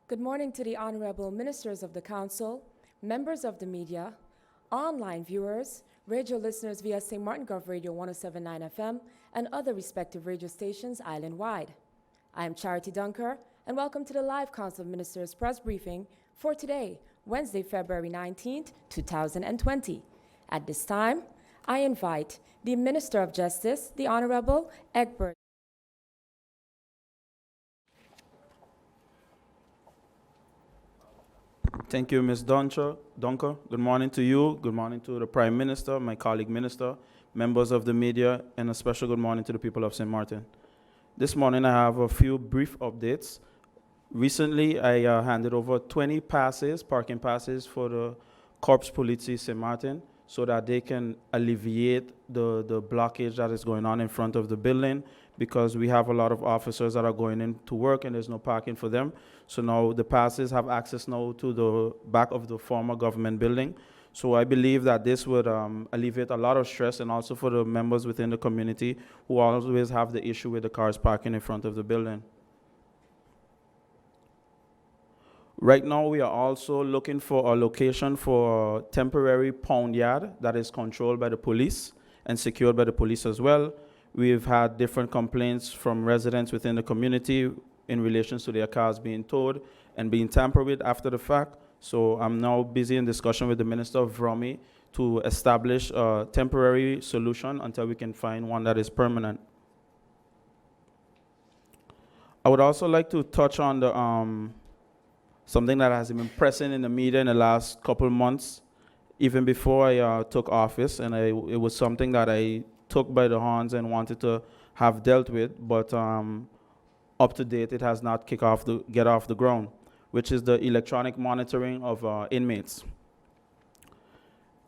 Good morning to the Honorable Ministers of the Council, members of the media, online viewers, radio listeners via St. Martin Gov Radio 1079 FM, and other respective radio stations island-wide. I am Charity Dunker, and welcome to the live Council of Ministers press briefing for today, Wednesday, February 19th, 2020. At this time, I invite the Minister of Justice, the Honorable Egbert. Thank you, Ms. Dunker. Good morning to you. Good morning to the Prime Minister, my colleague minister, members of the media, and a special good morning to the people of St. Martin. This morning I have a few brief updates. Recently, I handed over 20 parking passes for the Corps Police St. Martin so that they can alleviate the blockage that is going on in front of the building, because we have a lot of officers that are going in to work and there's no parking for them. So now the passes have access now to the back of the former government building. So I believe that this would alleviate a lot of stress, and also for the members within the community who always have the issue with the cars parking in front of the building. Right now, we are also looking for a location for a temporary pound yard that is controlled by the police and secured by the police as well. We've had different complaints from residents within the community in relation to their cars being towed and being tampered with after the fact. So I'm now busy in discussion with the Minister of Vromi to establish a temporary solution until we can find one that is permanent. I would also like to touch on the something that has been pressing in the media in the last couple of months, even before I took office, and it was something that I took by the horns and wanted to have dealt with, but up to date, it has not get off the ground, which is the electronic monitoring of inmates.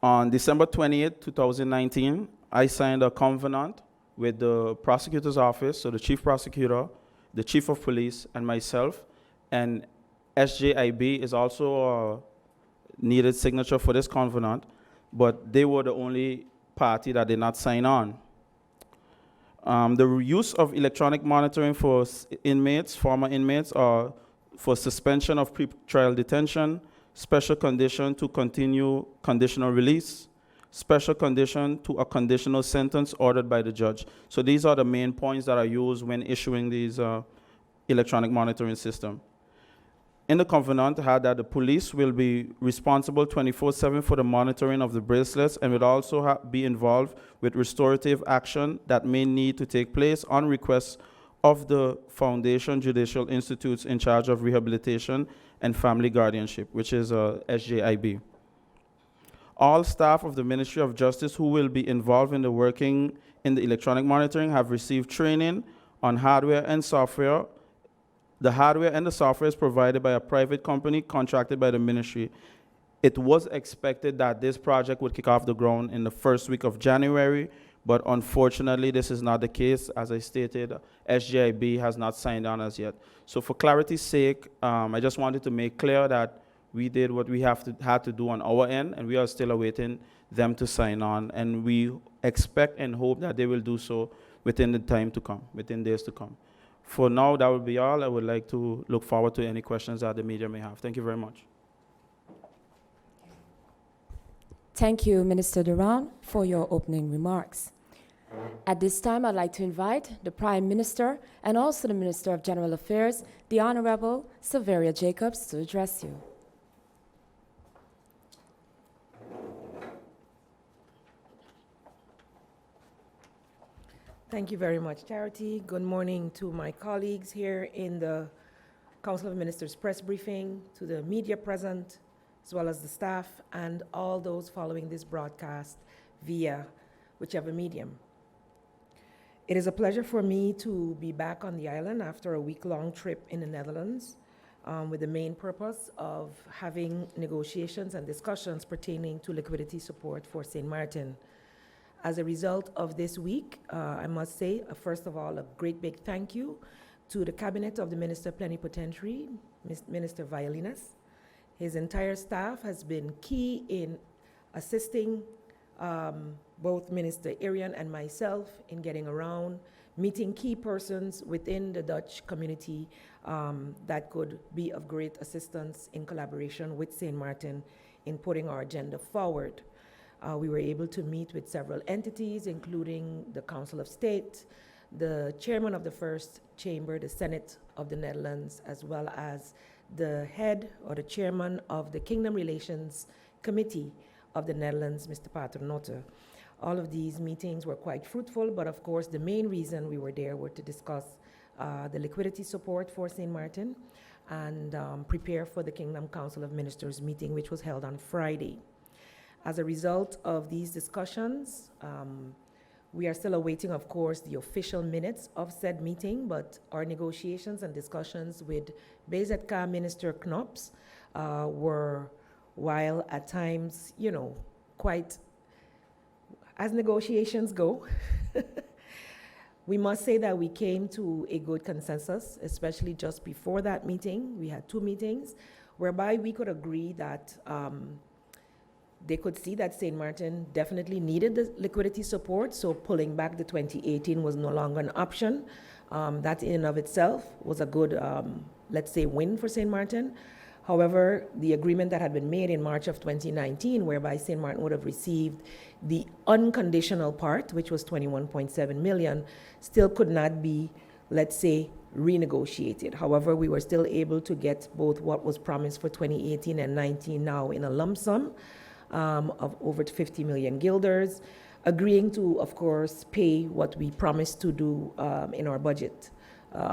On December 28, 2019, I signed a covenant with the prosecutor's office, so the chief prosecutor, the chief of police, and myself, and SJIB is also a needed signature for this covenant, but they were the only party that did not sign on. The use of electronic monitoring for inmates, former inmates, or for suspension of pre-trial detention, special condition to continue conditional release, special condition to a conditional sentence ordered by the judge. So these are the main points that are used when issuing these electronic monitoring system. In the covenant, had that the police will be responsible 24/7 for the monitoring of the bracelets, and would also be involved with restorative action that may need to take place on request of the Foundation Judicial Institutes in charge of rehabilitation and family guardianship, which is SJIB. All staff of the Ministry of Justice who will be involved in the working in the electronic monitoring have received training on hardware and software. The hardware and the software is provided by a private company contracted by the ministry. It was expected that this project would kick off the ground in the first week of January, but unfortunately this is not the case. As I stated, SJIB has not signed on as yet. So for clarity's sake, I just wanted to make clear that we did what we had to do on our end, and we are still awaiting them to sign on, and we expect and hope that they will do so within the time to come, within days to come. For now, that will be all. I would like to look forward to any questions that the media may have. Thank you very much. Thank you, Minister Duran, for your opening remarks. At this time, I'd like to invite the Prime Minister and also the Minister of General Affairs, the Honorable Silveria Jacobs, to address you. Thank you very much, Charity. Good morning to my colleagues here in the Council of Ministers press briefing, to the media present, as well as the staff, and all those following this broadcast via whichever medium. It is a pleasure for me to be back on the island after a week-long trip in the Netherlands, with the main purpose of having negotiations and discussions pertaining to liquidity support for St. Martin. As a result of this week, I must say, first of all, a great big thank you to the Cabinet of the Minister Plenipotentiary, Minister Violinas. His entire staff has been key in assisting both Minister Irian and myself in getting around, meeting key persons within the Dutch community that could be of great assistance in collaboration with St. Martin in putting our agenda forward. We were able to meet with several entities, including the Council of State, the chairman of the First Chamber, the Senate of the Netherlands, as well as the head or the chairman of the Kingdom Relations Committee of the Netherlands, Mr. Paternotte. All of these meetings were quite fruitful, but of course the main reason we were there were to discuss the liquidity support for St. Martin and prepare for the Kingdom Council of Ministers meeting, which was held on Friday. As a result of these discussions, we are still awaiting, of course, the official minutes of said meeting, but our negotiations and discussions with BZK Minister Knops were, while at times, quite as negotiations go, we must say that we came to a good consensus, especially just before that meeting. We had 2 meetings whereby we could agree that they could see that St. Martin definitely needed the liquidity support, so pulling back the 2018 was no longer an option. That in and of itself was a good, let's say, win for St. Martin. However, the agreement that had been made in March of 2019, whereby St. Martin would have received the unconditional part, which was 21.7 million, still could not be, let's say, renegotiated. However, we were still able to get both what was promised for 2018 and 19 now in a lump sum of over 50 million guilders, agreeing to, of course, pay what we promised to do in our budget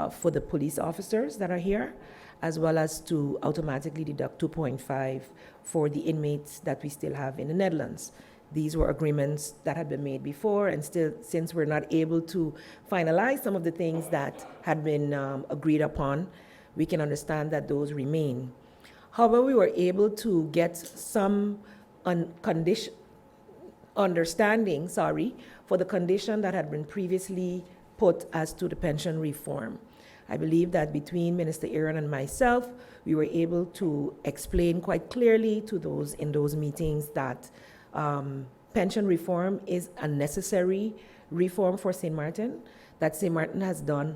for the police officers that are here, as well as to automatically deduct 2.5 for the inmates that we still have in the Netherlands. These were agreements that had been made before, and still, since we're not able to finalize some of the things that had been agreed upon, we can understand that those remain. However, we were able to get some understanding, for the condition that had been previously put as to the pension reform. I believe that between Minister Aaron and myself, we were able to explain quite clearly to those in those meetings that pension reform is a necessary reform for St. Martin, that St. Martin has done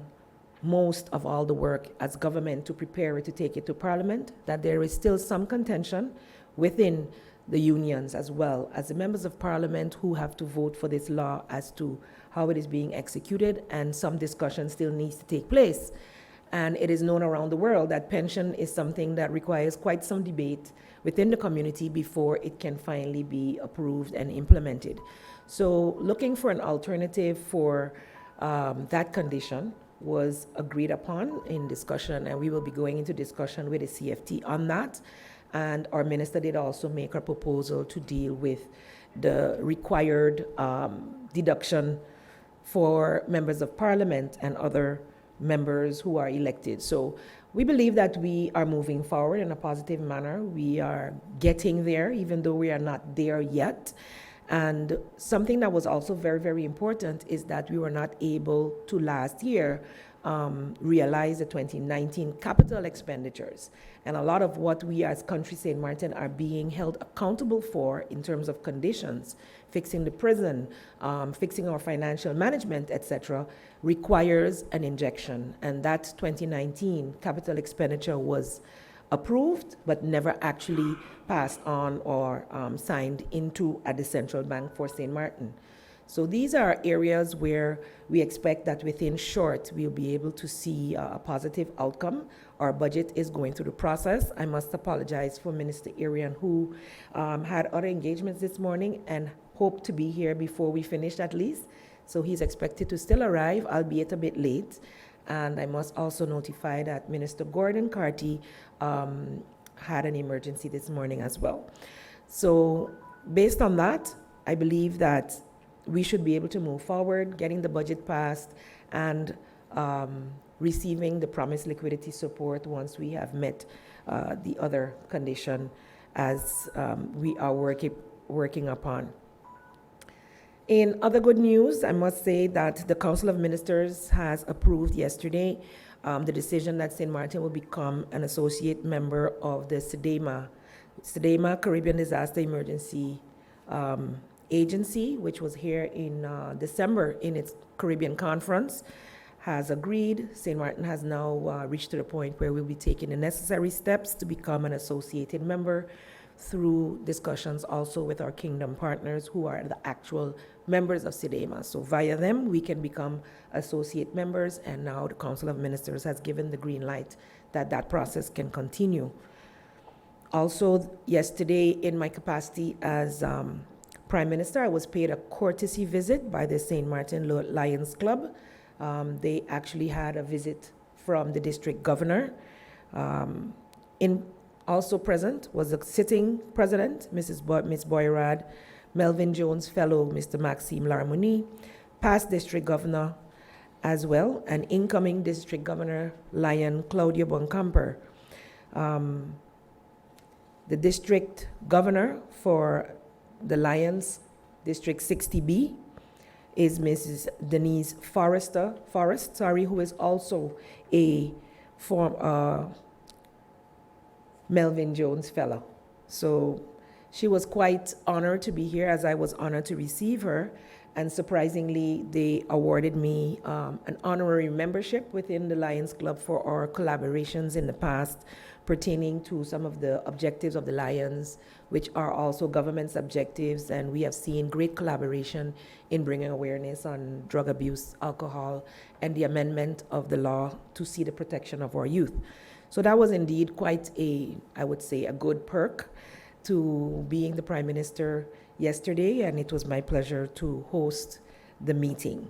most of all the work as government to prepare it to take it to Parliament, that there is still some contention within the unions as well as the members of Parliament who have to vote for this law as to how it is being executed, and some discussion still needs to take place. And it is known around the world that pension is something that requires quite some debate within the community before it can finally be approved and implemented. So looking for an alternative for that condition was agreed upon in discussion, and we will be going into discussion with the CFT on that. And our minister did also make a proposal to deal with the required deduction for members of Parliament and other members who are elected. So we believe that we are moving forward in a positive manner. We are getting there, even though we are not there yet. And something that was also very, very important is that we were not able to last year realize the 2019 capital expenditures. And a lot of what we as country St. Martin are being held accountable for in terms of conditions, fixing the prison, fixing our financial management, etc., requires an injection. And that 2019 capital expenditure was approved, but never actually passed on or signed into at the central bank for St. Martin. So these are areas where we expect that within short, we'll be able to see a positive outcome. Our budget is going through the process. I must apologize for Minister Arian, who had other engagements this morning and hoped to be here before we finished at least. So he's expected to still arrive, albeit a bit late. And I must also notify that Minister Gordon Carty had an emergency this morning as well. So based on that, I believe that we should be able to move forward, getting the budget passed, and receiving the promised liquidity support once we have met the other condition as we are working upon. In other good news, I must say that the Council of Ministers has approved yesterday the decision that St. Martin will become an associate member of the CDEMA Caribbean Disaster Emergency agency, which was here in December in its Caribbean conference, has agreed. St. Martin has now reached to the point where we'll be taking the necessary steps to become an associated member through discussions also with our kingdom partners who are the actual members of SIDEMA. So via them, we can become associate members, and now the Council of Ministers has given the green light that that process can continue. Also, yesterday, in my capacity as Prime Minister, I was paid a courtesy visit by the St. Martin Lions Club. They actually had a visit from the district governor. Also present was the sitting president, Ms. Boyrad, Melvin Jones Fellow, Mr. Maxime Larmouni, past district governor as well, and incoming district governor, Lion Claudia Boncamper. The district governor for the Lions District 60B is Mrs. Denise Forrest, who is also a Melvin Jones Fellow. So she was quite honored to be here, as I was honored to receive her. And surprisingly, they awarded me an honorary membership within the Lions Club for our collaborations in the past pertaining to some of the objectives of the Lions, which are also government's objectives. And we have seen great collaboration in bringing awareness on drug abuse, alcohol, and the amendment of the law to see the protection of our youth. So that was indeed quite I would say, a good perk to being the Prime Minister yesterday, and it was my pleasure to host the meeting.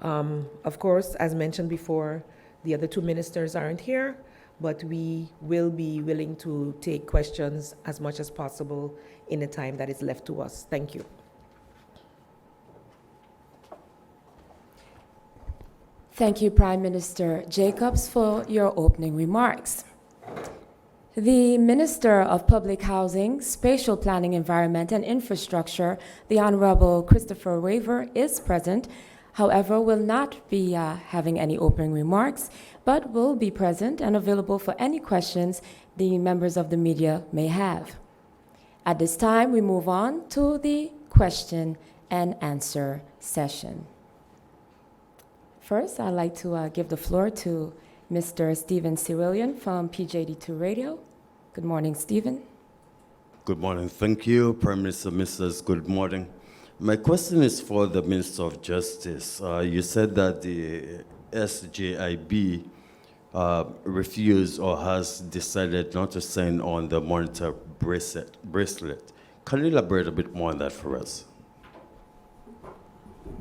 Of course, as mentioned before, the other two ministers aren't here, but we will be willing to take questions as much as possible in the time that is left to us. Thank you. Thank you, Prime Minister Jacobs, for your opening remarks. The Minister of Public Housing, Spatial Planning, Environment and Infrastructure, the Honorable Christopher Raver, is present, however, will not be having any opening remarks, but will be present and available for any questions the members of the media may have. At this time, we move on to the question and answer session. First, I'd like to give the floor to Mr. Stephen Cyrillian from PJD2 Radio. Good morning, Stephen. Good morning. Thank you, Prime Minister, Mrs. Good morning. My question is for the Minister of Justice. You said that the SJIB refused or has decided not to sign on the monitor bracelet. Can you elaborate a bit more on that for us?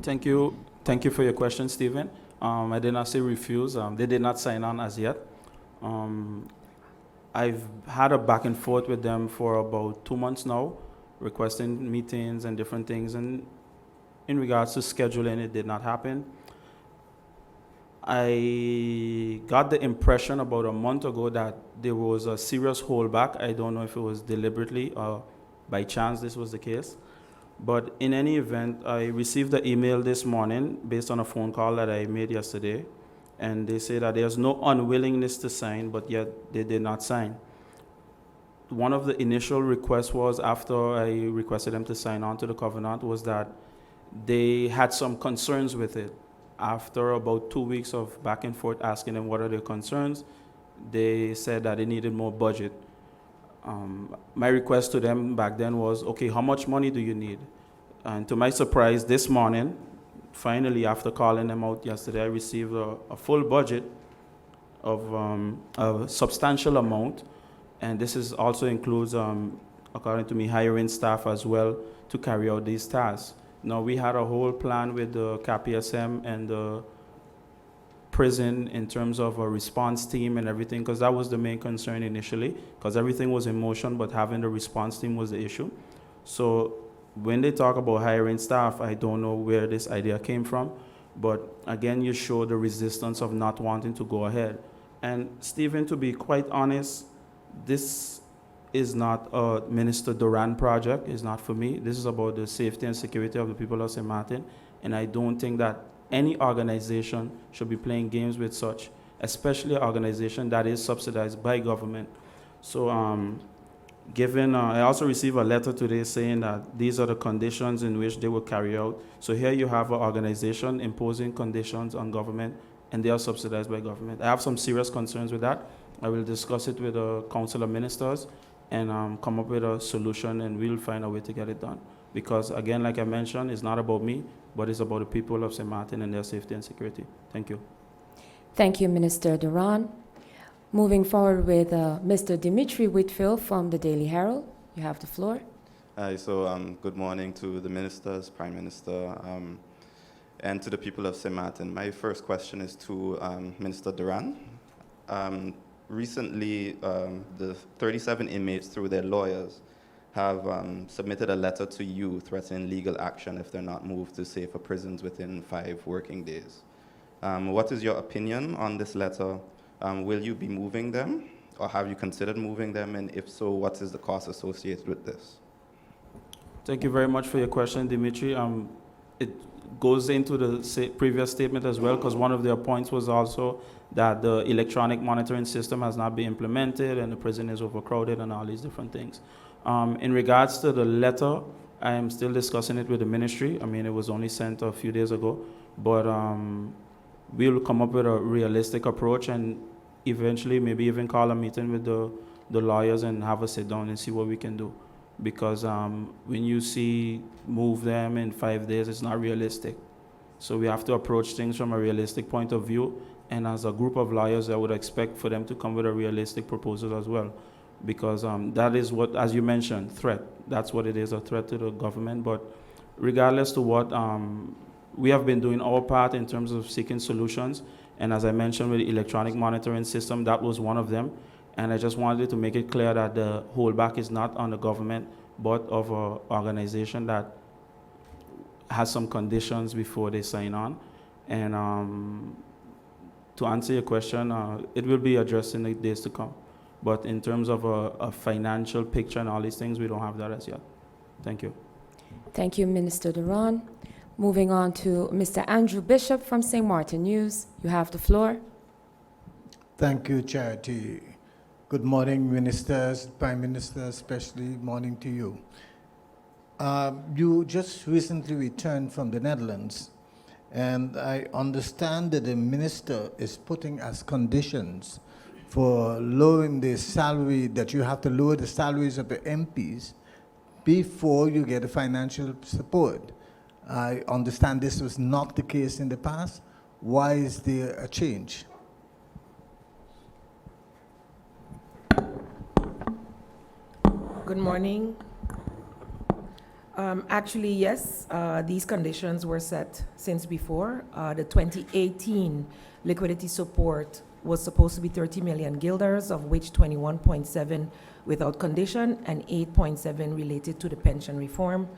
Thank you. Thank you for your question, Stephen. I did not say refuse. They did not sign on as yet. I've had a back and forth with them for about 2 months now, requesting meetings and different things. And in regards to scheduling, it did not happen. I got the impression about a month ago that there was a serious holdback. I don't know if it was deliberately or by chance this was the case. But in any event, I received the email this morning based on a phone call that I made yesterday, and they say that there's no unwillingness to sign, but yet they did not sign. One of the initial requests was, after I requested them to sign on to the covenant, was that they had some concerns with it. After about 2 weeks of back and forth asking them what are their concerns, they said that they needed more budget. My request to them back then was, okay, how much money do you need? And to my surprise, this morning, finally, after calling them out yesterday, I received a full budget of a substantial amount. And this is also includes, according to me, hiring staff as well to carry out these tasks. Now, we had a whole plan with the KPSM and the prison in terms of a response team and everything, because that was the main concern initially, because everything was in motion, but having the response team was the issue. So when they talk about hiring staff, I don't know where this idea came from, but again, you show the resistance of not wanting to go ahead. And Stephen, to be quite honest, this is not a Minister Duran project. It's not for me. This is about the safety and security of the people of St. Martin, and I don't think that any organization should be playing games with such, especially an organization that is subsidized by government. So Given, I also received a letter today saying that these are the conditions in which they will carry out. So here you have an organization imposing conditions on government, and they are subsidized by government. I have some serious concerns with that. I will discuss it with the Council of Ministers and come up with a solution, and we'll find a way to get it done. Because again, like I mentioned, it's not about me, but it's about the people of St. Martin and their safety and security. Thank you. Thank you, Minister Duran. Moving forward with Mr. Dimitri Whitfield from the Daily Herald. You have the floor. Hi, good morning to the ministers, Prime Minister, and to the people of St. Martin. My first question is to Minister Duran. Recently, the 37 inmates, through their lawyers, have submitted a letter to you threatening legal action if they're not moved to safer prisons within 5 working days. What is your opinion on this letter? Will you be moving them, or have you considered moving them? And if so, what is the cost associated with this? Thank you very much for your question, Dimitri. It goes into the previous statement as well, because one of their points was also that the electronic monitoring system has not been implemented and the prison is overcrowded and all these different things. In regards to the letter, I am still discussing it with the ministry. I mean, it was only sent a few days ago, but we'll come up with a realistic approach and eventually maybe even call a meeting with the lawyers and have a sit down and see what we can do. Because when you see move them in 5 days, it's not realistic. So we have to approach things from a realistic point of view. And as a group of lawyers, I would expect for them to come with a realistic proposal as well. Because that is what, as you mentioned, threat. That's what it is, a threat to the government. But regardless to what, we have been doing our part in terms of seeking solutions. And as I mentioned with the electronic monitoring system, that was one of them. And I just wanted to make it clear that the holdback is not on the government, but of an organization that has some conditions before they sign on. And to answer your question, it will be addressed in the days to come. But in terms of a financial picture and all these things, we don't have that as yet. Thank you. Thank you, Minister Duran. Moving on to Mr. Andrew Bishop from St. Martin News. You have the floor. Thank you, Charity. Good morning, ministers, Prime Minister, especially morning to you. You just recently returned from the Netherlands, and I understand that the minister is putting as conditions for lowering the salary, that you have to lower the salaries of the MPs before you get the financial support. I understand this was not the case in the past. Why is there a change? Good morning. Actually, yes, these conditions were set since before. The 2018 liquidity support was supposed to be 30 million guilders, of which 21.7 without condition and 8.7 related to the pension reform.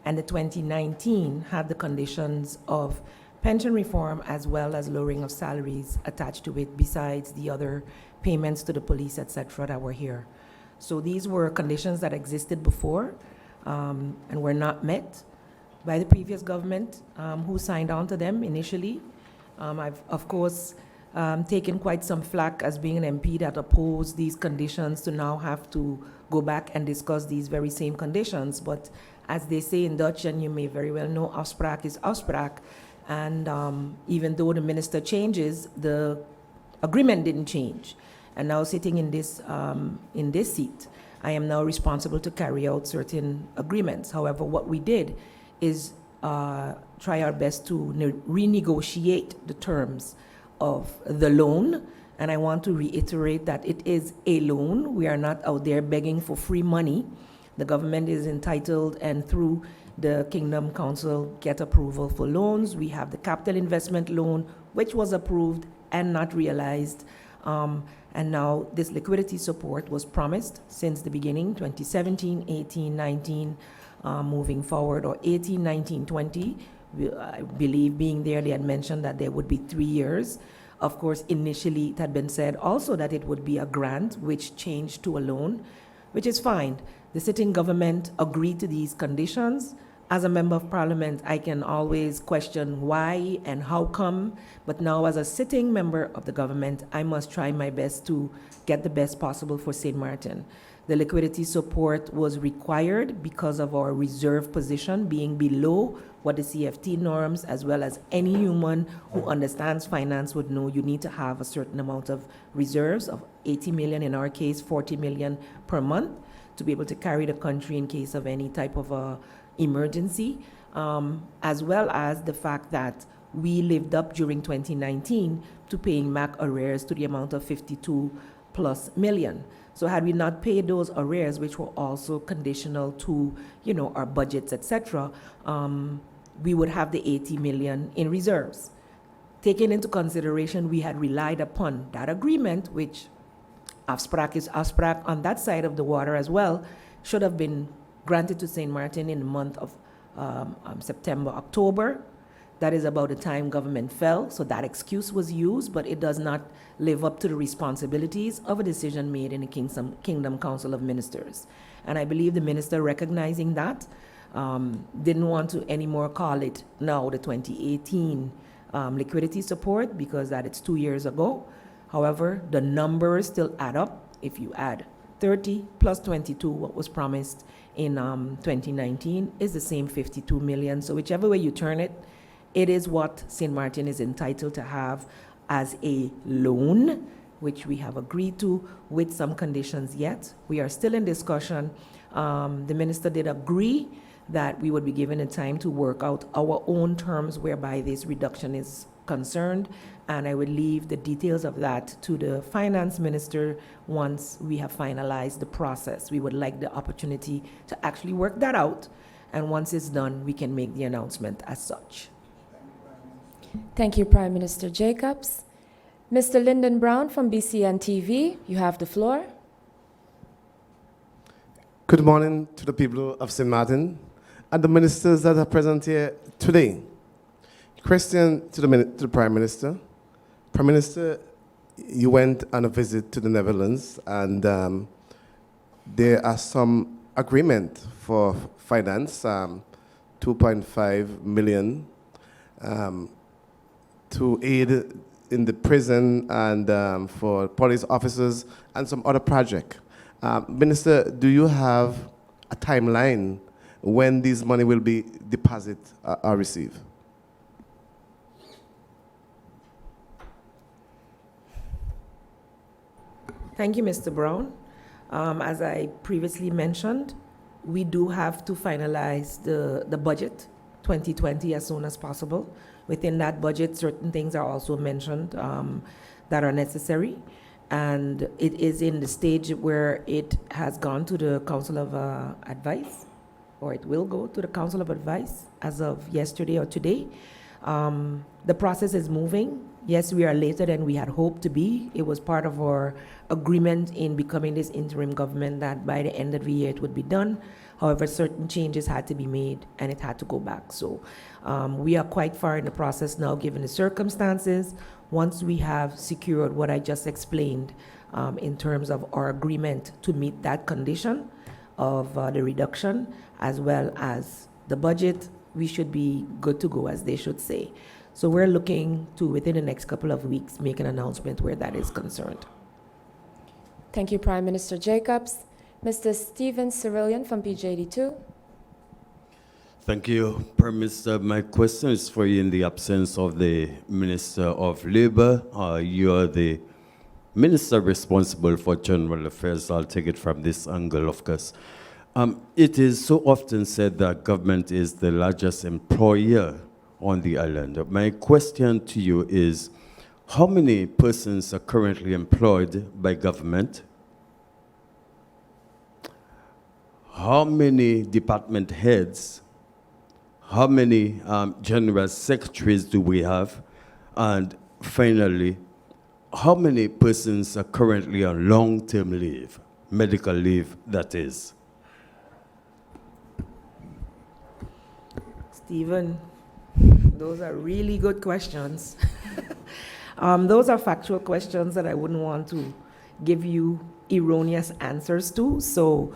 And the 2019 had the conditions of pension reform as well as lowering of salaries attached to it, besides the other payments to the police, etc., that were here. So these were conditions that existed before and were not met by the previous government who signed on to them initially. I've, of course, taken quite some flack as being an MP that opposed these conditions to now have to go back and discuss these very same conditions. But as they say in Dutch, and you may very well know, afspraak is afspraak. And even though the minister changes, the agreement didn't change. And now sitting in this seat, I am now responsible to carry out certain agreements. However, what we did is try our best to renegotiate the terms of the loan. And I want to reiterate that it is a loan. We are not out there begging for free money. The government is entitled, and through the Kingdom Council, get approval for loans. We have the capital investment loan, which was approved and not realized. And now this liquidity support was promised since the beginning, 2017, 18, 19, moving forward, or 18, 19, 20. I believe being there, they had mentioned that there would be 3 years. Of course, initially it had been said also that it would be a grant, which changed to a loan, which is fine. The sitting government agreed to these conditions, As a member of parliament, I can always question why and how come, but now as a sitting member of the government, I must try my best to get the best possible for St. Martin. The liquidity support was required because of our reserve position being below what the CFT norms, as well as any human who understands finance would know you need to have a certain amount of reserves of 80 million, in our case, 40 million per month, to be able to carry the country in case of any type of a emergency, as well as the fact that we lived up during 2019 to paying MAC arrears to the amount of 52 plus million. So had we not paid those arrears, which were also conditional to, our budgets, etc., we would have the 80 million in reserves. Taking into consideration, we had relied upon that agreement, which afspraak is afspraak on that side of the water as well, should have been granted to St. Martin in the month of September, October. That is about the time government fell, so that excuse was used, but it does not live up to the responsibilities of a decision made in the Kingdom Council of Ministers. And I believe the minister, recognizing that, didn't want to anymore call it now the 2018 liquidity support, because that it's 2 years ago. However, the numbers still add up. If you add 30 plus 22, what was promised in 2019 is the same 52 million. So whichever way you turn it, it is what St. Martin is entitled to have as a loan, which we have agreed to with some conditions yet. We are still in discussion. The minister did agree that we would be given a time to work out our own terms whereby this reduction is concerned, and I would leave the details of that to the finance minister once we have finalized the process. We would like the opportunity to actually work that out, and once it's done, we can make the announcement as such. Thank you, Prime Minister Jacobs. Mr. Lyndon Brown from BCN TV, you have the floor. Good morning to the people of St. Martin and the ministers that are present here today. Question to the Prime Minister. Prime Minister, you went on a visit to the Netherlands, and there are some agreement for finance, 2.5 million to aid in the prison and for police officers and some other project. Minister, do you have a timeline when this money will be deposited or received? Thank you, Mr. Brown. As I previously mentioned, we do have to finalize the budget 2020 as soon as possible. Within that budget, certain things are also mentioned that are necessary, and it is in the stage where it has gone to the Council of Advice, or it will go to the Council of Advice as of yesterday or today. The process is moving. Yes, we are later than we had hoped to be. It was part of our agreement in becoming this interim government that by the end of the year it would be done. However, certain changes had to be made and it had to go back. So we are quite far in the process now, given the circumstances. Once we have secured what I just explained in terms of our agreement to meet that condition of the reduction, as well as the budget, we should be good to go, as they should say. So we're looking to, within the next couple of weeks, make an announcement where that is concerned. Thank you, Prime Minister Jacobs. Mr. Stephen Cyrillian from PJ82. Thank you, Prime Minister. My question is for you in the absence of the Minister of Labour. You're the Minister responsible for General Affairs. I'll take it from this angle, of course. It is so often said that government is the largest employer on the island. My question to you is, how many persons are currently employed by government? How many department heads? How many general secretaries do we have? And finally, how many persons are currently on long-term leave, medical leave, that is? Stephen, those are really good questions. Those are factual questions that I wouldn't want to give you erroneous answers to. So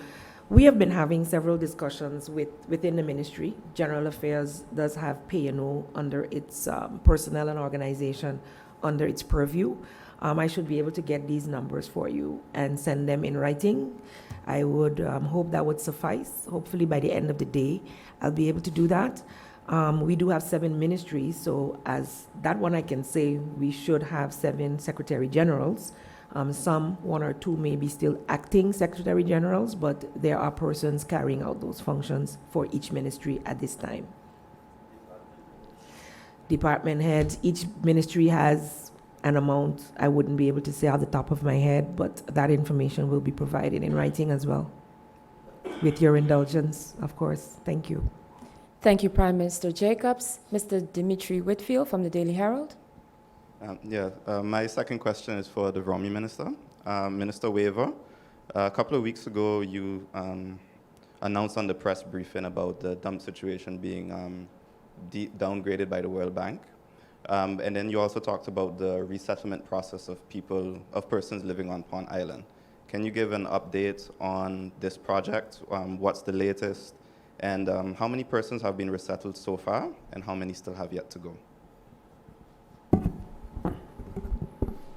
We have been having several discussions within the ministry. General Affairs does have pay and O under its personnel and organization under its purview. I should be able to get these numbers for you and send them in writing. I would hope that would suffice. Hopefully by the end of the day, I'll be able to do that. We do have 7 ministries, so as that one I can say, we should have 7 secretary generals. Some, 1 or 2, may be still acting secretary generals, but there are persons carrying out those functions for each ministry at this time. Department heads, each ministry has an amount I wouldn't be able to say off the top of my head, but that information will be provided in writing as well. With your indulgence, of course. Thank you. Thank you, Prime Minister Jacobs. Mr. Dimitri Whitfield from the Daily Herald. My second question is for the Romy Minister. Minister Weaver, a couple of weeks ago, you announced on the press briefing about the dump situation being downgraded by the World Bank. And then you also talked about the resettlement process of persons living on Pond Island. Can you give an update on this project? What's the latest? And how many persons have been resettled so far, and how many still have yet to go?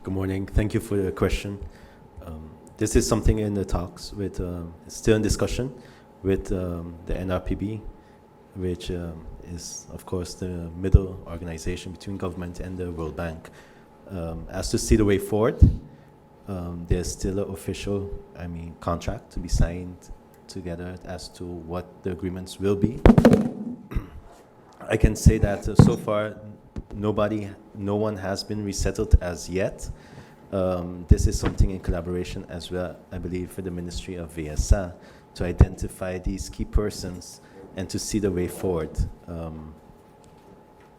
Good morning. Thank you for the question. This is something in the talks with, still in discussion with the NRPB, which is, of course, the middle organization between government and the World Bank. As to see the way forward, there's still an official, contract to be signed together as to what the agreements will be. I can say that so far, no one has been resettled as yet. This is something in collaboration as well, I believe, for the Ministry of VSA to identify these key persons and to see the way forward.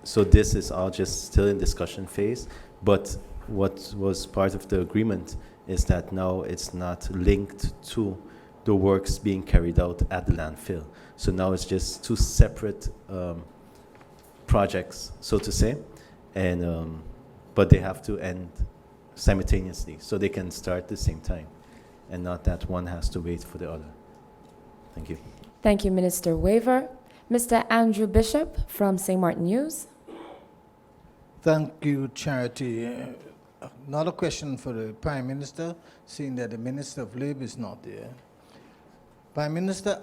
So this is all just still in discussion phase, but what was part of the agreement is that now it's not linked to the works being carried out at the landfill. So now it's just 2 separate projects, so to say, and but they have to end simultaneously, so they can start at the same time, and not that one has to wait for the other. Thank you. Thank you, Minister Weaver. Mr. Andrew Bishop from St. Martin News. Thank you, Charity. Another question for the Prime Minister, seeing that the Minister of Labour is not there. Prime Minister,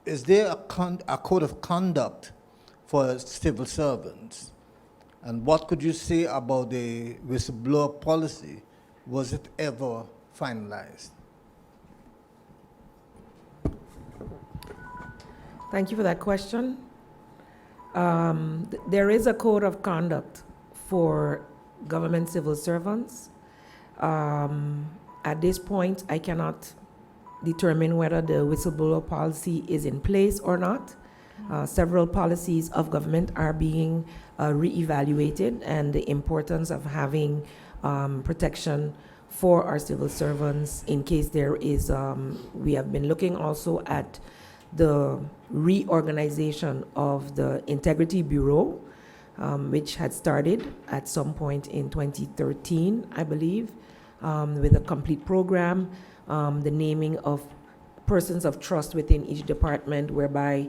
is there a code of conduct for civil servants? And what could you say about the whistleblower policy? Was it ever finalized? Thank you for that question. There is a code of conduct for government civil servants. At this point, I cannot determine whether the whistleblower policy is in place or not. Several policies of government are being reevaluated, and the importance of having protection for our civil servants in case there is, we have been looking also at the reorganization of the Integrity Bureau, which had started at some point in 2013, I believe, with a complete program, the naming of persons of trust within each department, whereby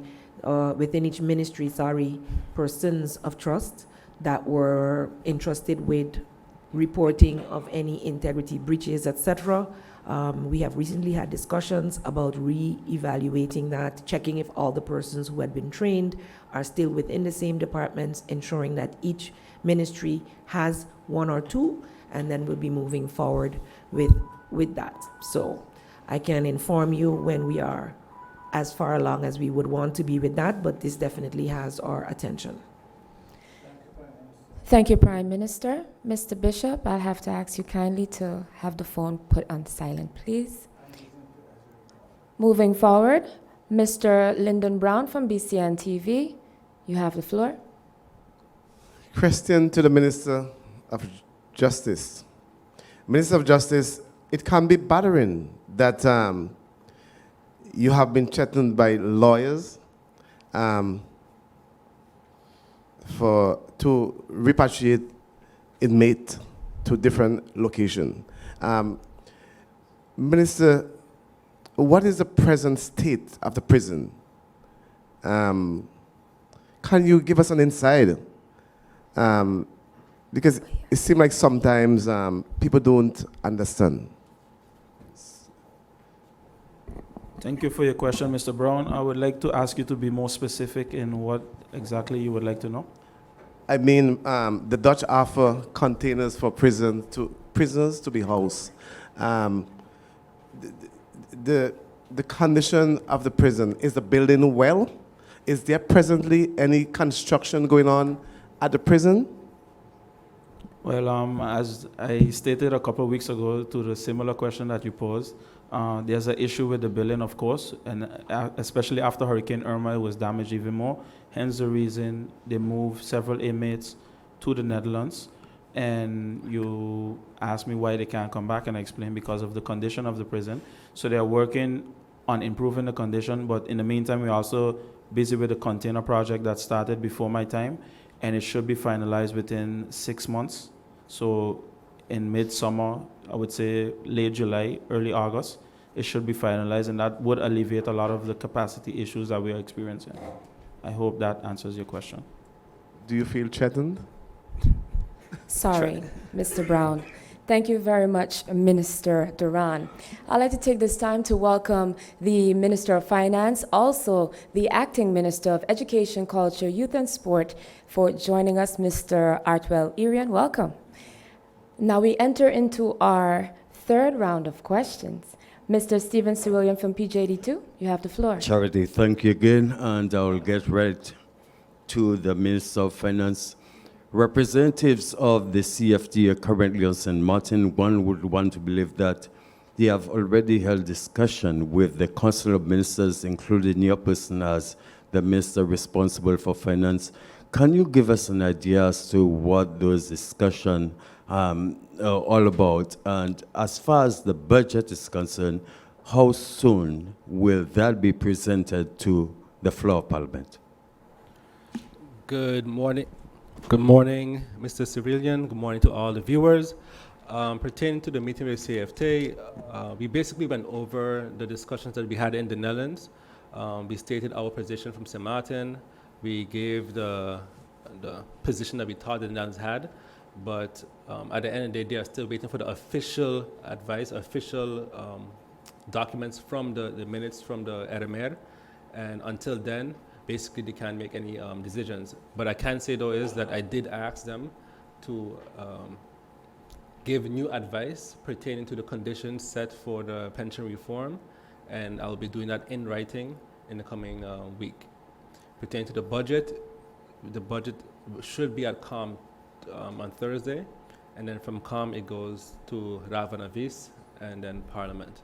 within each ministry, persons of trust that were entrusted with reporting of any integrity breaches, etc. We have recently had discussions about re-evaluating that, checking if all the persons who had been trained are still within the same departments, ensuring that each ministry has 1 or 2, and then we'll be moving forward with that. So I can inform you when we are as far along as we would want to be with that, but this definitely has our attention. Thank you, Prime Minister. Mr. Bishop, I'll have to ask you kindly to have the phone put on silent, please. Moving forward, Mr. Lyndon Brown from BCN TV, you have the floor. Question to the Minister of Justice. Minister of Justice, it can be battering that you have been threatened by lawyers to repatriate inmate to different location. Minister what is the present state of the prison? Can you give us an insight? Because it seems like sometimes people don't understand. Thank you for your question, Mr. Brown. I would like to ask you to be more specific in what exactly you would like to know. I mean, the Dutch offer containers for prisoners to be housed. The condition of the prison, is the building well? Is there presently any construction going on at the prison? Well, as I stated a couple of weeks ago to the similar question that you posed, there's an issue with the building, of course, and especially after Hurricane Irma, it was damaged even more. Hence the reason they moved several inmates to the Netherlands. And you asked me why they can't come back, and I explained because of the condition of the prison. So they're working on improving the condition, but in the meantime, we're also busy with the container project that started before my time, and it should be finalized within 6 months. So in midsummer, I would say late July, early August, it should be finalized, and that would alleviate a lot of the capacity issues that we are experiencing. I hope that answers your question. Do you feel threatened? Sorry, Mr. Brown. Thank you very much, Minister Duran. I'd like to take this time to welcome the Minister of Finance, also the Acting Minister of Education, Culture, Youth and Sport, for joining us, Mr. Artwell Irian. Welcome. Now we enter into our third round of questions. Mr. Stephen Cerulean from PJD2, you have the floor. Charity, thank you again, and I will get right to the Minister of Finance. Representatives of the CFD are currently on St. Martin. One would want to believe that they have already held discussion with the Council of Ministers, including your person as the Minister responsible for Finance. Can you give us an idea as to what those discussions are all about? And as far as the budget is concerned, how soon will that be presented to the floor of Parliament? Good morning. Good morning, Mr. Cerulean. Good morning to all the viewers. Pertaining to the meeting with CFT, we basically went over the discussions that we had in the Netherlands. We stated our position from St. Martin. We gave the position that we thought the Netherlands had, but at the end of the day, they are still waiting for the official advice, official documents from the minutes from the RMR, and until then, basically they can't make any decisions. But I can say though is that I did ask them to give new advice pertaining to the conditions set for the pension reform, and I'll be doing that in writing in the coming week. Pertaining to the budget should be at CoM on Thursday, and then from CoM it goes to Ravanavis and then Parliament.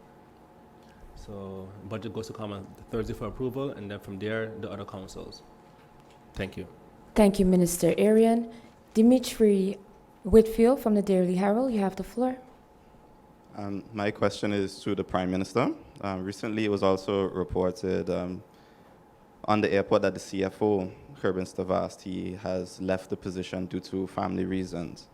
So budget goes to CoM on Thursday for approval, and then from there, the other councils. Thank you. Thank you, Minister Arian. Dimitri Whitfield from the Daily Herald, you have the floor. My question is to the Prime Minister. Recently, it was also reported on the airport that the CFO, Gerben Stavast, he has left the position due to family reasons.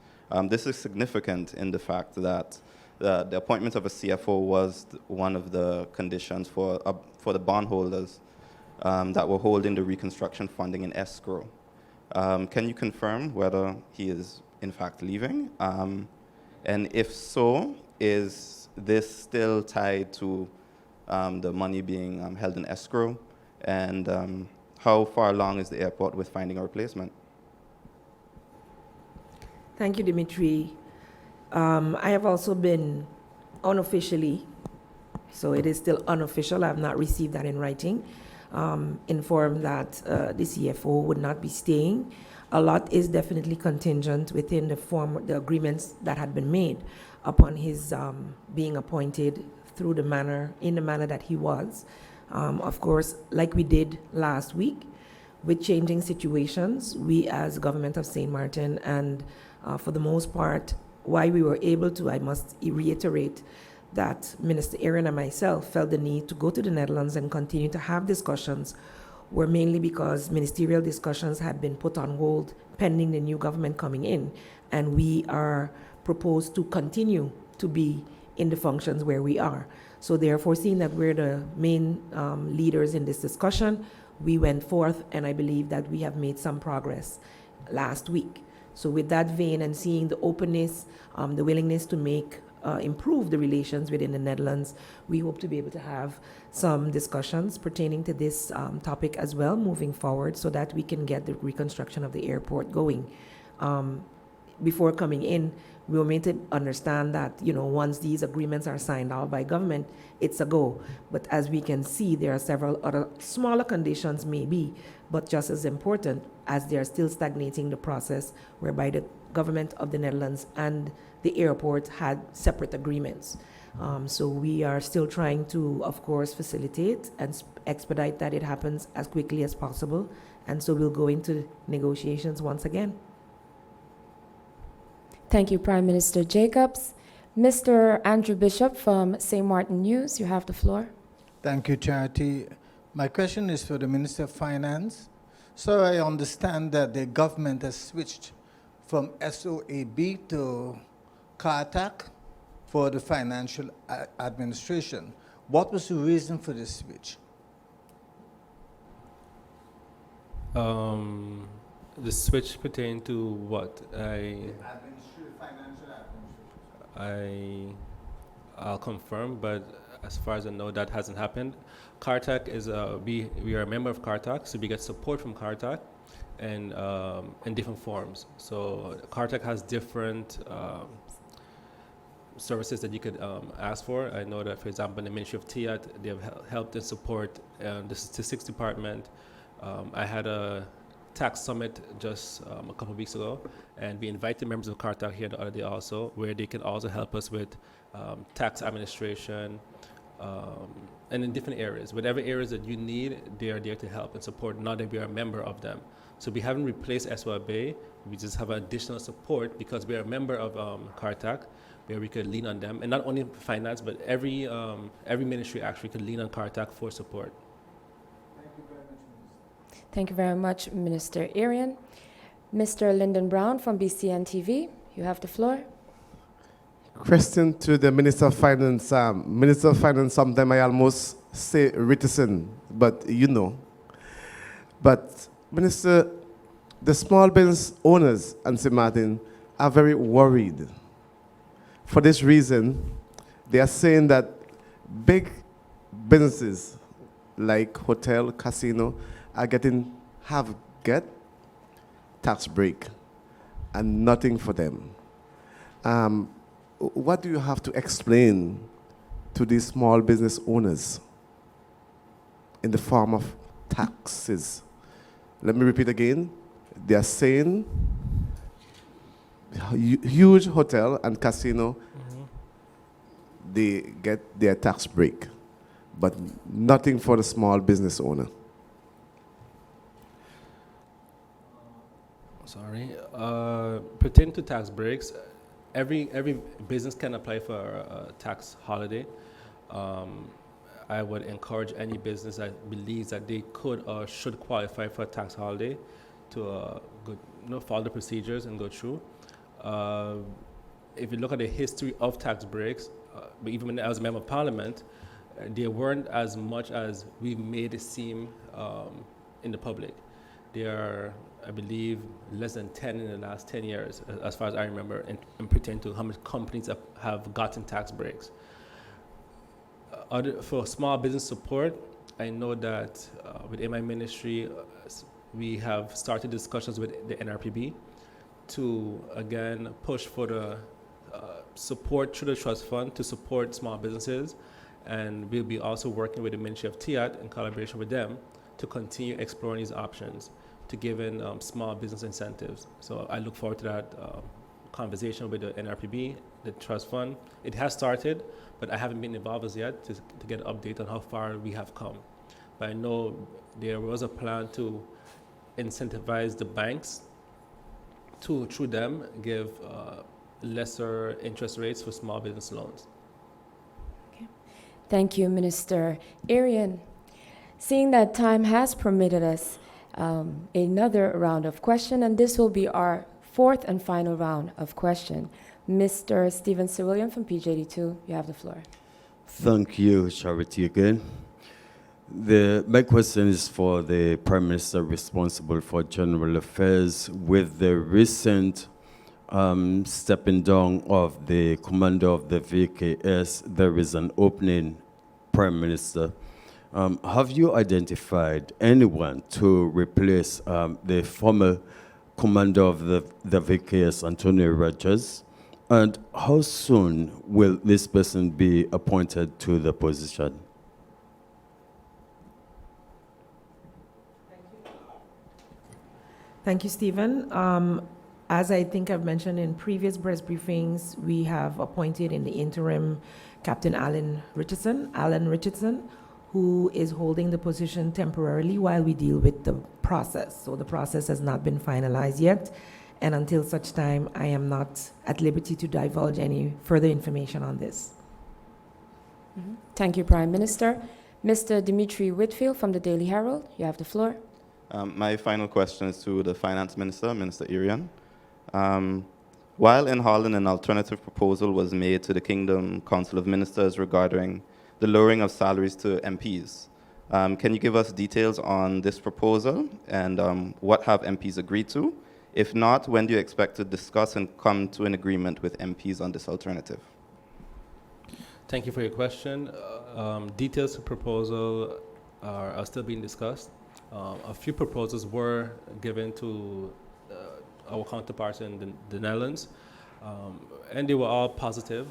This is significant in the fact that the appointment of a CFO was one of the conditions for the bondholders that were holding the reconstruction funding in escrow. Can you confirm whether he is in fact leaving? And if so, is this still tied to the money being held in escrow? And how far along is the airport with finding a replacement? Thank you, Dimitri. I have also been unofficially, so it is still unofficial, I have not received that in writing, informed that the CFO would not be staying. A lot is definitely contingent within the agreements that had been made upon his being appointed in the manner that he was. Of course, like we did last week, with changing situations, we as government of St. Martin, and for the most part, why we were able to, I must reiterate, that Minister Aaron and myself felt the need to go to the Netherlands and continue to have discussions were mainly because ministerial discussions had been put on hold pending the new government coming in, and we are proposed to continue to be in the functions where we are. So therefore, seeing that we're the main leaders in this discussion, we went forth, and I believe that we have made some progress last week. So with that vein and seeing the openness, the willingness to improve the relations within the Netherlands, we hope to be able to have some discussions pertaining to this topic as well moving forward so that we can get the reconstruction of the airport going. Before coming in, we were made to understand that, once these agreements are signed out by government, it's a go. But as we can see, there are several other smaller conditions maybe, but just as important, as they are still stagnating the process whereby the government of the Netherlands and the airport had separate agreements. So we are still trying to, of course, facilitate and expedite that it happens as quickly as possible. And so we'll go into negotiations once again. Thank you, Prime Minister Jacobs. Mr. Andrew Bishop from St. Martin News, you have the floor. Thank you, Charity. My question is for the Minister of Finance. So I understand that the government has switched from SOAB to CARTAC for the financial administration. What was the reason for this switch? The switch pertain to what? I'll confirm, but as far as I know, that hasn't happened. CARTAC is we are a member of CARTAC, so we get support from CARTAC, and in different forms. So CARTAC has different services that you could ask for. I know that, for example, in the Ministry of TIAT, they have helped and support the Statistics Department. I had a tax summit just a couple of weeks ago, and we invited members of CARTAC here the other day also, where they can also help us with tax administration and in different areas. Whatever areas that you need, they are there to help and support, now that we are a member of them. So we haven't replaced SOAB, we just have additional support because we are a member of CARTAC, where we could lean on them, and not only finance, but every ministry actually could lean on CARTAC for support. Thank you very much, Minister Arian. Mr. Lyndon Brown from BCN TV, you have the floor. Question to the Minister of Finance. Minister of Finance, sometimes I almost say reticent, but But, Minister, the small business owners in St. Martin are very worried. For this reason, they are saying that big businesses like hotel, casino, get tax break and nothing for them. What do you have to explain to these small business owners in the form of taxes? Let me repeat again. They are saying huge hotel and casino, they get their tax break, but nothing for the small business owner. Sorry. Pertaining to tax breaks, every business can apply for a tax holiday. I would encourage any business that believes that they could or should qualify for a tax holiday to follow the procedures and go through. If you look at the history of tax breaks, but even when I was a member of Parliament, they weren't as much as we made it seem in the public. They are, I believe, less than 10 in the last 10 years, as far as I remember, and pertaining to how many companies have gotten tax breaks. For small business support, I know that within my ministry, we have started discussions with the NRPB to, again, push for the support through the trust fund to support small businesses. And we'll be also working with the Ministry of TIAT in collaboration with them to continue exploring these options to give in small business incentives. So I look forward to that conversation with the NRPB, the trust fund. It has started, but I haven't been involved as yet to get an update on how far we have come. But I know there was a plan to incentivize the banks to, through them, give lesser interest rates for small business loans. Okay. Thank you, Minister Arian. Seeing that time has permitted us another round of question, and this will be our fourth and final round of question. Mr. Stephen Sir William from PJD2, you have the floor. Thank you, Charity, again. My question is for the Prime Minister responsible for General Affairs. With the recent stepping down of the commander of the VKS, there is an opening, Prime Minister. Have you identified anyone to replace the former commander of the VKS, Antonio Rogers? And how soon will this person be appointed to the position? Thank you, Stephen. As I think I've mentioned in previous press briefings, we have appointed in the interim Captain Alan Richardson, who is holding the position temporarily while we deal with the process. So the process has not been finalized yet, and until such time, I am not at liberty to divulge any further information on this. Thank you, Prime Minister. Mr. Dimitri Whitfield from the Daily Herald, you have the floor. My final question is to the Finance Minister, Minister Irian. While in Holland, an alternative proposal was made to the Kingdom Council of Ministers regarding the lowering of salaries to MPs. Can you give us details on this proposal and what have MPs agreed to? If not, when do you expect to discuss and come to an agreement with MPs on this alternative? Thank you for your question. Details of proposal are still being discussed. A few proposals were given to our counterparts in the Netherlands, and they were all positive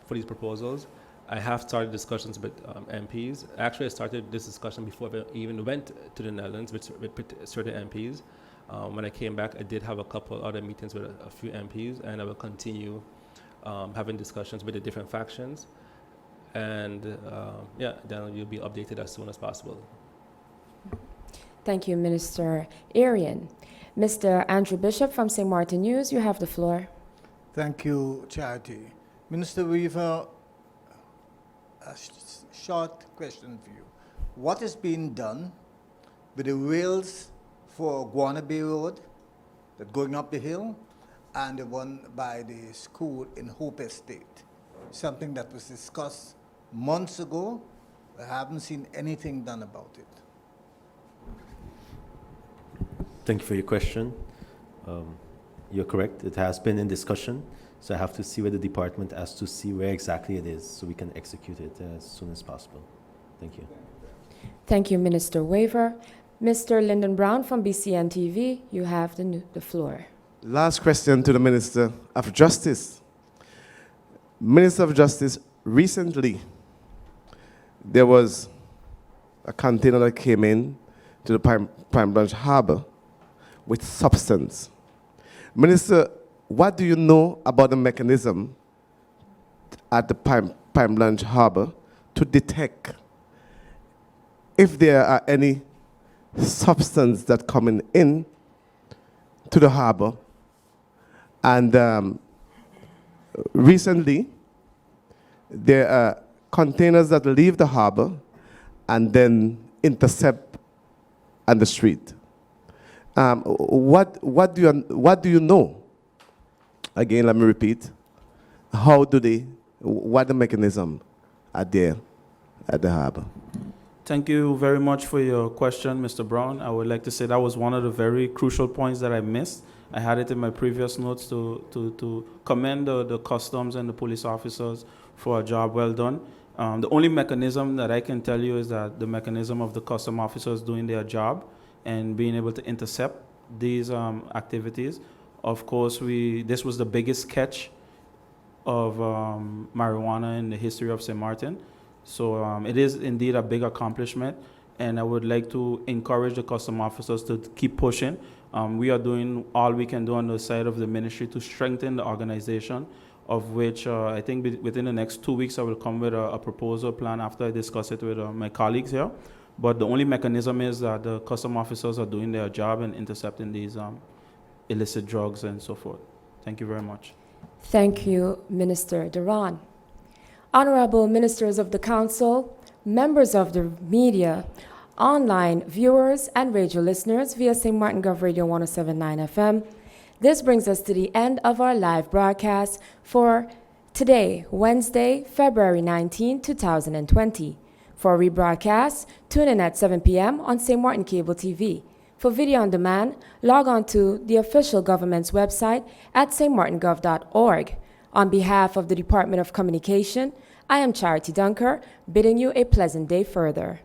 for these proposals. I have started discussions with MPs. Actually, I started this discussion before I even went to the Netherlands with certain MPs. When I came back, I did have a couple other meetings with a few MPs, and I will continue having discussions with the different factions. And yeah, then you'll be updated as soon as possible. Thank you, Minister Arian. Mr. Andrew Bishop from St. Martin News, you have the floor. Thank you, Charity. Minister Weaver, a short question for you. What is being done with the rails for Guana Bay Road, that going up the hill, and the one by the school in Hope Estate? Something that was discussed months ago. I haven't seen anything done about it. Thank you for your question. You're correct. It has been in discussion. So I have to see with the department as to see where exactly it is so we can execute it as soon as possible. Thank you. Thank you, Minister Weaver. Mr. Lyndon Brown from BCN TV, you have the floor. Last question to the Minister of Justice. Minister of Justice, recently there was a container that came in to the Prime Branch Harbor with substance. Minister, what do you know about the mechanism at the Prime Branch Harbor to detect if there are any substance that coming in to the harbor? And recently, there are containers that leave the harbor and then intercept on the street. What do you know? Again, let me repeat. What the mechanism are there at the harbor? Thank you very much for your question, Mr. Brown. I would like to say that was one of the very crucial points that I missed. I had it in my previous notes to commend the customs and the police officers for a job well done. The only mechanism that I can tell you is that the mechanism of the custom officers doing their job and being able to intercept these activities. Of course, this was the biggest catch of marijuana in the history of St. Martin. So it is indeed a big accomplishment, and I would like to encourage the custom officers to keep pushing. We are doing all we can do on the side of the ministry to strengthen the organization, of which I think within the next 2 weeks I will come with a proposal plan after I discuss it with my colleagues here. But the only mechanism is that the custom officers are doing their job and intercepting these illicit drugs and so forth. Thank you very much. Thank you, Minister Duran. Honorable Ministers of the Council, members of the media, online viewers, and radio listeners via St. Martin Gov Radio 107.9 FM, this brings us to the end of our live broadcast for Today, Wednesday, February 19, 2020. For rebroadcast, tune in at 7 p.m. on St. Martin Cable TV. For video on demand, log on to the official government's website at stmartingov.org. On behalf of the Department of Communication, I am Charity Dunker, bidding you a pleasant day further.